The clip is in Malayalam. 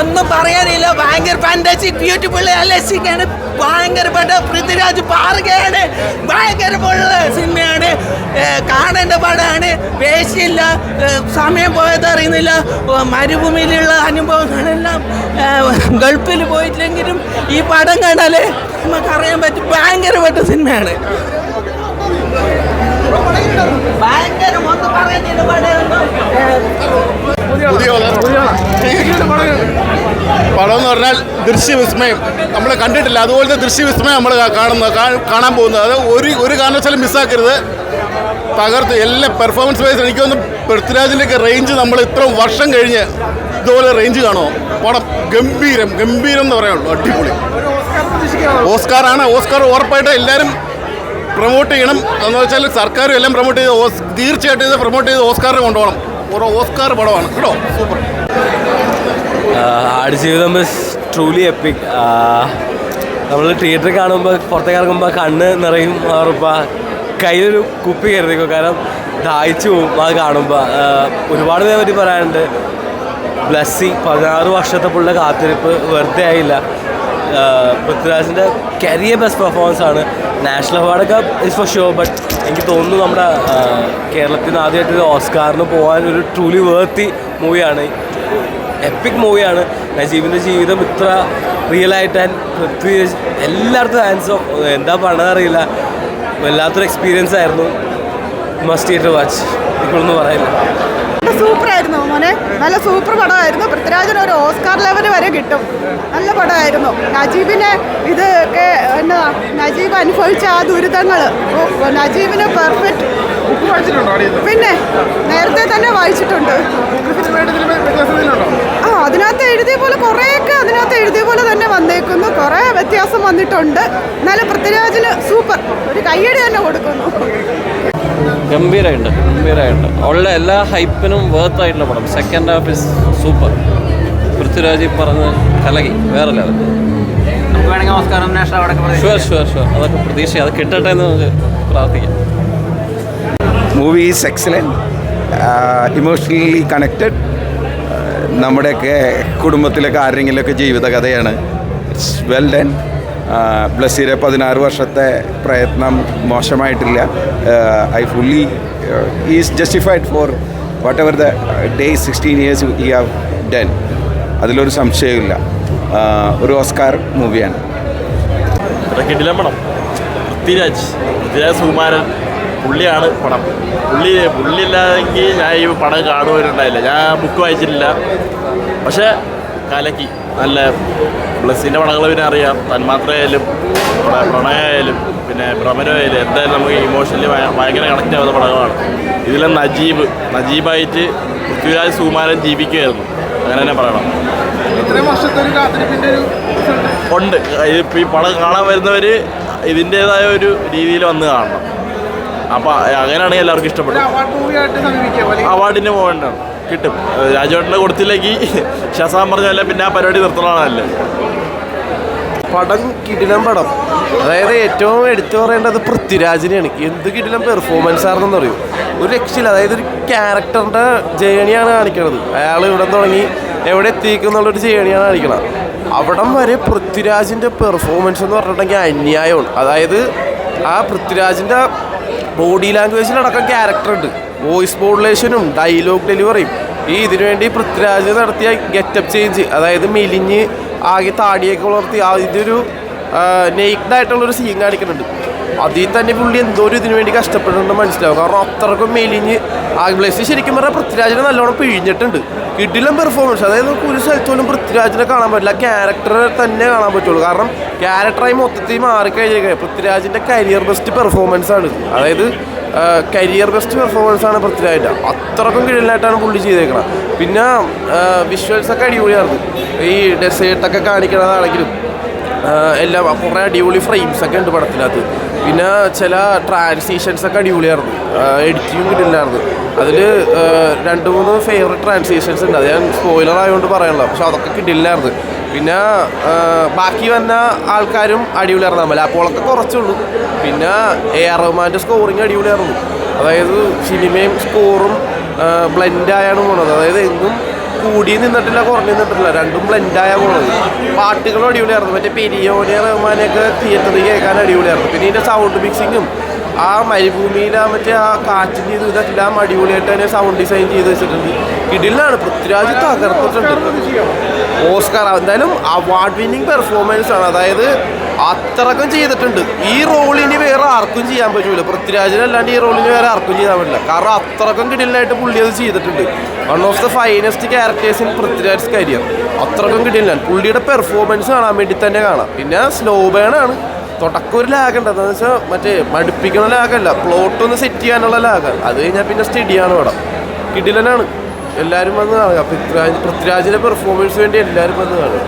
ഒന്നും പറയാനില്ല. ഭയങ്കര ഫാന്റാസ്റ്റിക് ബ്യൂട്ടിഫുൾ അലസിക്കാണ്. ഭയങ്കരപ്പെട്ട പൃഥ്വിരാജ് പാറുകയാണ്. ഭയങ്കരമുള്ള സിനിമയാണ്. കാണേണ്ട പടമാണ്. വേശിയില്ല, സമയം പോയത് അറിയുന്നില്ല. മരുഭൂമിയിലുള്ള അനുഭവങ്ങളെല്ലാം ഗൾഫിൽ പോയിട്ടില്ലെങ്കിലും ഈ പടം കണ്ടാലേ നമുക്കറിയാൻ പറ്റും. ഭയങ്കരപ്പെട്ട സിനിമയാണ്. ഭയങ്കരം ഒന്നും പറയുന്നില്ല. പടം എന്ന് പറഞ്ഞാൽ ദൃശ്യവിസ്മയം നമ്മൾ കണ്ടിട്ടില്ല. അതുപോലത്തെ ദൃശ്യവിസ്മയം നമ്മൾ കാണാൻ പോകുന്നത്. അത് ഒരു കാരണവശാലും മിസ്സാക്കരുത്. തകർത്ത് എല്ലാ പെർഫോമൻസ് വൈസ് എനിക്കൊന്നും പൃഥ്വിരാജിൻ്റെയൊക്കെ റേഞ്ച് നമ്മൾ ഇത്ര വർഷം കഴിഞ്ഞ് ഇതുപോലെ റേഞ്ച് കാണുമോ? പടം ഗംഭീരം എന്ന് പറയുള്ളൂ. അടിപൊളി. ഓസ്കാറാണ്. ഓസ്കാർ ഉറപ്പായിട്ട് എല്ലാവരും പ്രൊമോട്ട് ചെയ്യണം. എന്ന് വെച്ചാൽ സർക്കാരും എല്ലാം പ്രൊമോട്ട് ചെയ്ത് തീർച്ചയായിട്ടും ഇത് പ്രൊമോട്ട് ചെയ്ത് ഓസ്കാറിനെ കൊണ്ടുപോകണം. ഒരു ഓസ്കാർ പടമാണ് കേട്ടോ. Super. Aadujeevitham is truly EPIC. നമ്മൾ തിയേറ്ററിൽ കാണുമ്പോൾ പുറത്തേക്ക് ഇറങ്ങുമ്പോൾ കണ്ണ് നിറയും. ഉറപ്പാ കയ്യിലൊരു കുപ്പി കരുതിക്കും. കാരണം ദാഹിച്ചു പോവും അത് കാണുമ്പോൾ. ഒരുപാട് പേരെ പറ്റി പറയാനുണ്ട്. ബ്ലസ്സി 16 വർഷത്തെ പുള്ള കാത്തിരിപ്പ് വെറുതെ ആയില്ല. പൃഥ്വിരാജിൻ്റെ കരിയർ ബെസ്റ്റ് പെർഫോമൻസ് ആണ്. നാഷണൽ അവാർഡൊക്കെ ഇസ് ഫോർ ഷുവർ. ബട്ട് എനിക്ക് തോന്നുന്നു നമ്മുടെ കേരളത്തിൽ നിന്ന് ആദ്യമായിട്ട് ഓസ്കാറിന് പോകാൻ ഒരു ട്രൂലി വേർത്തി മൂവിയാണ്. എപ്പിക് മൂവിയാണ്. നജീബിൻ്റെ ജീവിതം ഇത്ര റിയലായിട്ട് ആൻഡ് പൃഥ്വിരാജ് എല്ലായിടത്തും ഹാൻഡ്സ് ഓഫ്. എന്താ പറഞ്ഞതറിയില്ല. വല്ലാത്തൊരു എക്സ്പീരിയൻസ് ആയിരുന്നു. Must theatre watch. ഇപ്പോഴൊന്നും പറയില്ല. സൂപ്പറായിരുന്നു മോനെ. നല്ല സൂപ്പർ പടമായിരുന്നു. പൃഥ്വിരാജിന് ഒരു ഓസ്കാർ ലെവൽ വരെ കിട്ടും. നല്ല പടമായിരുന്നു. നജീബിനെ ഇതൊക്കെ എന്നാ നജീബ് അനുഭവിച്ച ആ ദുരിതങ്ങൾ നജീബിന് പെർഫെക്റ്റ്. പിന്നെ നേരത്തെ തന്നെ വായിച്ചിട്ടുണ്ട്. അതിനകത്ത് എഴുതിയ പോലെ കുറേയൊക്കെ അതിനകത്ത് എഴുതിയ പോലെ തന്നെ വന്നേക്കുന്നു. കുറേ വ്യത്യാസം വന്നിട്ടുണ്ട്. എന്നാലും പൃഥ്വിരാജിന് സൂപ്പർ. ഒരു കയ്യടി തന്നെ കൊടുക്കുന്നു. ഗംഭീരമായിട്ട് ഉള്ള എല്ലാ ഹൈപ്പിനും വേർത്തായിട്ടുള്ള പടം. Second half is super. Prithviraj പറഞ്ഞ് കലകി വേറെ ലെവൽ. നമുക്ക് വേണമെങ്കിൽ ഓസ്കാറും നാഷണൽ അവാർഡൊക്കെ ഷുവർ അതൊക്കെ പ്രതീക്ഷ. അത് കിട്ടട്ടെ എന്ന് നമുക്ക് പ്രാർത്ഥിക്കാം. Movie is excellent. Emotionally connected. നമ്മുടെയൊക്കെ കുടുംബത്തിലൊക്കെ ആരെങ്കിലുമൊക്കെ ജീവിതകഥയാണ്. It's well done. ബ്ലസ്സിയുടെ 16 വർഷത്തെ പ്രയത്നം മോശമായിട്ടില്ല. I fully is justified for whatever the days 16 years he have done. അതിലൊരു സംശയമില്ല. ഒരു ഓസ്കാർ മൂവിയാണ്. കിടിലം പടം. പൃഥ്വിരാജ് സുകുമാരൻ പുള്ളിയാണ് പടം. പുള്ളിയില്ലാതെങ്കിൽ ഞാൻ ഈ പടം കാണുവാനുണ്ടായില്ല. ഞാൻ ബുക്ക് വായിച്ചിട്ടില്ല. പക്ഷേ കലക്കി. നല്ല ബ്ലസ്സിൻ്റെ പടങ്ങൾ പിന്നെ അറിയാം. തന്മാത്രയായാലും പ്രണയമായാലും പിന്നെ ഭ്രമരമായാലും എന്തായാലും നമുക്ക് ഇമോഷണലി ഭയങ്കര കണക്റ്റ് ആവുന്ന പടങ്ങളാണ്. ഇതിലെ നജീബായിട്ട് പൃഥ്വിരാജ് സുകുമാരൻ ജീവിക്കുകയായിരുന്നു. അങ്ങനെ തന്നെ പറയണം. ഉണ്ട്. ഇപ്പോൾ ഈ പടം കാണാൻ വരുന്നവർ ഇതിൻ്റേതായ ഒരു രീതിയിൽ വന്ന് കാണണം. അപ്പോൾ അങ്ങനെയാണെങ്കിൽ എല്ലാവർക്കും ഇഷ്ടപ്പെടും. അവാർഡിന് പോകേണ്ടതാണ്. കിട്ടും. രാജുവേട്ടനെ കൊടുത്തില്ലെങ്കിൽ ഷസാം പറഞ്ഞല്ല പിന്നെ ആ പരിപാടി നിർത്തണമല്ലേ. പടം കിടിലം പടം. അതായത് ഏറ്റവും എടുത്തു പറയേണ്ടത് പൃഥ്വിരാജിനെയാണ്. എന്ത് കിടിലം പെർഫോമൻസ് ആണെന്ന് പറയും. ഒരു രക്ഷയില്ല. അതായത് ഒരു ക്യാരക്ടറിൻ്റെ ജേണിയാണ് കാണിക്കണത്. അയാൾ ഇവിടെ തുടങ്ങി എവിടെ എത്തിക്കുന്നുള്ളൊരു ജേണിയാണ് കാണിക്കണത്. അവിടം വരെ പൃഥ്വിരാജിൻ്റെ പെർഫോമൻസ് എന്ന് പറഞ്ഞിട്ടുണ്ടെങ്കിൽ അന്യായമാണ്. അതായത് ആ പൃഥ്വിരാജിൻ്റെ ബോഡി ലാംഗ്വേജിലടക്കം ക്യാരക്ടറുണ്ട്. വോയിസ് മോഡുലേഷനും ഡയലോഗ് ഡെലിവറിയും ഇതിനുവേണ്ടി പൃഥ്വിരാജ് നടത്തിയ ഗെറ്റപ്പ് ചേഞ്ച്. അതായത് മെലിഞ്ഞ് ആകെ താടിയൊക്കെ വളർത്തി ഇതൊരു നെയ്ക്ഡായിട്ടുള്ളൊരു സീൻ കാണിക്കുന്നുണ്ട്. അതിൽ തന്നെ പുള്ളി എന്തോരം ഇതിനു വേണ്ടി കഷ്ടപ്പെടുന്നുണ്ട് മനസ്സിലാവും. കാരണം അത്രക്കും മെലിഞ്ഞ് ബ്ലസ്സി ശരിക്കും പറഞ്ഞാൽ പൃഥ്വിരാജിനെ നല്ലോണം പിഴിഞ്ഞിട്ടുണ്ട്. കിടിലം പെർഫോമൻസ്. അതായത് നമുക്ക് ഒരു സ്ഥലത്തോലും പൃഥ്വിരാജിനെ കാണാൻ പറ്റില്ല. ക്യാരക്ടറെ തന്നെ കാണാൻ പറ്റുള്ളൂ. കാരണം ക്യാരക്ടറായി മൊത്തത്തിൽ മാറിക്കഴിഞ്ഞേക്കുക. പൃഥ്വിരാജിൻ്റെ കരിയർ ബെസ്റ്റ് പെർഫോമൻസ് ആണ്. അതായത് കരിയർ ബെസ്റ്റ് പെർഫോമൻസ് ആണ് പൃഥ്വിരാജിൻ്റെ. അത്രക്കും കിഴിലായിട്ടാണ് പുള്ളി ചെയ്തേക്കണം. പിന്നെ വിഷ്വൽസൊക്കെ അടിപൊളിയായിരുന്നു. ഈ ഡെസേർട്ടൊക്കെ കാണിക്കണതാണെങ്കിലും എല്ലാം കുറേ അടിപൊളി ഫ്രെയിംസൊക്കെ ഉണ്ട് പടത്തിനകത്ത്. പിന്നെ ചില ട്രാൻസിഷൻസൊക്കെ അടിപൊളിയായിരുന്നു. എഡിറ്റിങ്ങും കിട്ടില്ലായിരുന്നു. അതിൽ 2-3 ഫേവറേറ്റ് ട്രാൻസിഷൻസ് ഉണ്ട്. അത് ഞാൻ സ്പോയിലർ ആയതുകൊണ്ട് പറയാനുള്ളത്. പക്ഷെ അതൊക്കെ കിട്ടില്ലായിരുന്നു. പിന്നെ ബാക്കി വന്ന ആൾക്കാരും അടിപൊളിയായിരുന്നു. മലയാളപ്പോളൊക്കെ കുറച്ചുള്ളൂ. പിന്നെ AR റഹ്മാൻ്റെ സ്കോറിങ് അടിപൊളിയായിരുന്നു. അതായത് സിനിമയും സ്കോറും ബ്ലെൻഡായാണ് പോകുന്നത്. അതായത് എങ്ങും കൂടി നിന്നിട്ടില്ല, കുറഞ്ഞു നിന്നിട്ടില്ല, രണ്ടും ബ്ലെൻഡായ പോണത്. പാട്ടുകളും അടിപൊളിയായിരുന്നു. മറ്റേ പെരിയോനെ റഹ്മാനെയൊക്കെ തിയേറ്ററിൽ കേൾക്കാൻ അടിപൊളിയായിരുന്നു. പിന്നെ ഇതിൻ്റെ സൗണ്ട് മിക്സിങ്ങും ആ മരുഭൂമിയിൽ മറ്റേ ആ കാറ്റിൻ്റെ ഇതെല്ലാം അടിപൊളിയായിട്ട് തന്നെ സൗണ്ട് ഡിസൈൻ ചെയ്ത് വെച്ചിട്ടുണ്ട്. കിടിലാണ്. പൃഥ്വിരാജ് തകർത്തിട്ടുണ്ട്. ഓസ്കാർ എന്തായാലും അവാർഡ് വിന്നിങ് പെർഫോമൻസ് ആണ്. അതായത് അത്രക്കും ചെയ്തിട്ടുണ്ട്. ഈ റോളിന് വേറെ ആർക്കും ചെയ്യാൻ പറ്റൂല. പൃഥ്വിരാജിനല്ലാണ്ട് ഈ റോളിന് വേറെ ആർക്കും ചെയ്യാൻ പറ്റില്ല. കാരണം അത്രക്കും കിടിലായിട്ട് പുള്ളി അത് ചെയ്തിട്ടുണ്ട്. One of the finest characters in Prithviraj career. അത്രക്കും കിടിലാണ്. പുള്ളിയുടെ പെർഫോമൻസ് കാണാൻ വേണ്ടി തന്നെ കാണാം. പിന്നെ സ്ലോ ബേണാണ്. തുടക്കം ഒരു ലാഗ് ഉണ്ട്. എന്താണെന്ന് വെച്ചാൽ മറ്റേ മടുപ്പിക്കുന്ന ലാഗല്ല, പ്ലോട്ടൊന്ന് സെറ്റ് ചെയ്യാനുള്ള ലാഗാണ്. അത് കഴിഞ്ഞാൽ പിന്നെ സ്റ്റഡിയാണ് പടം. കിടിലനാണ്. എല്ലാവരും വന്ന് കാണുക. പൃഥ്വിരാജിൻ്റെ പെർഫോമൻസ് വേണ്ടി എല്ലാവരും വന്ന് കാണുക.